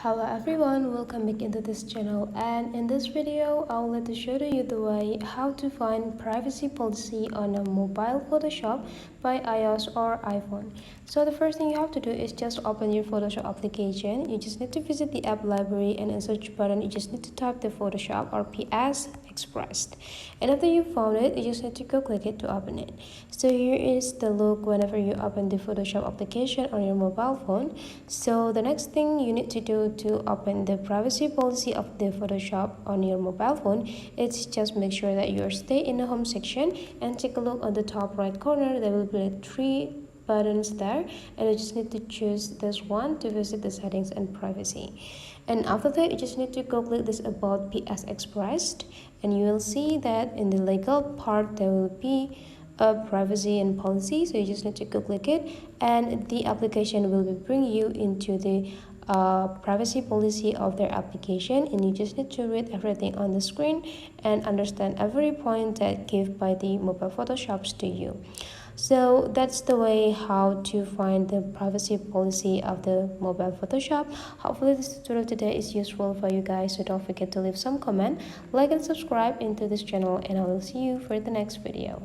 Hello everyone, welcome back into this channel, and in this video I would like to show you the way how to find privacy policy on a mobile Photoshop by iOS or iPhone. So the first thing you have to do is just open your Photoshop application. You just need to visit the app library, and in search button you just need to type the Photoshop or PS Expressed, and after you found it you just need to go click it to open it. So here is the look whenever you open the Photoshop application on your mobile phone. So the next thing you need to do to open the privacy policy of the Photoshop on your mobile phone is just make sure that you stay in the home section and take a look on the top right corner. There will be three buttons there, and you just need to choose this one to visit the settings and privacy. And after that you just need to go click this about PS Expressed, and you will see that in the legal part there will be a privacy and policy. So you just need to go click it, and the application will bring you into the privacy policy of their application, and you just need to read everything on the screen and understand every point that given by the mobile Photoshops to you. So that's the way how to find the privacy policy of the mobile Photoshop. Hopefully this tutorial today is useful for you guys, so don't forget to leave some comment, like and subscribe into this channel, and I will see you for the next video.